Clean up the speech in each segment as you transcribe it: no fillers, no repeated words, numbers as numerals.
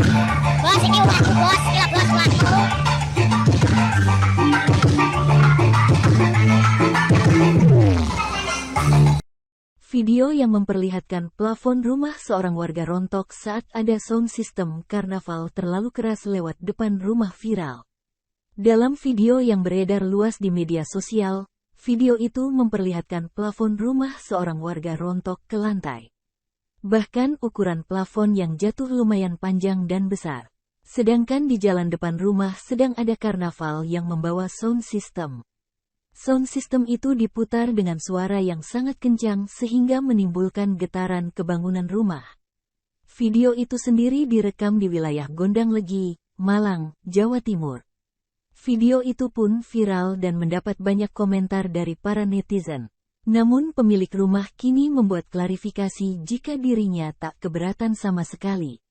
Bos, ini ulah bos, gila bos ulah itu. Video yang memperlihatkan plafon rumah seorang warga rontok saat ada sound system karnaval terlalu keras lewat depan rumah viral. Dalam video yang beredar luas di media sosial, video itu memperlihatkan plafon rumah seorang warga rontok ke lantai. Bahkan ukuran plafon yang jatuh lumayan panjang dan besar. Sedangkan di jalan depan rumah sedang ada karnaval yang membawa sound system. Sound system itu diputar dengan suara yang sangat kencang sehingga menimbulkan getaran ke bangunan rumah. Video itu sendiri direkam di wilayah Gondang Legi, Malang, Jawa Timur. Video itu pun viral dan mendapat banyak komentar dari para netizen. Namun pemilik rumah kini membuat klarifikasi jika dirinya tak keberatan sama sekali.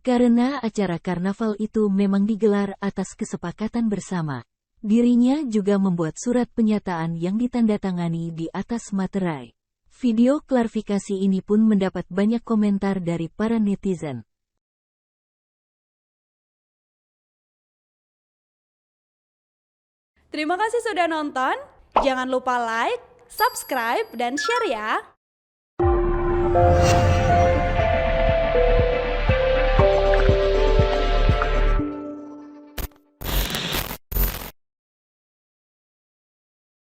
Karena acara karnaval itu memang digelar atas kesepakatan bersama. Dirinya juga membuat surat penyataan yang ditandatangani di atas materai. Video klarifikasi ini pun mendapat banyak komentar dari para netizen. Terima kasih sudah nonton. Jangan lupa like, subscribe, dan share ya.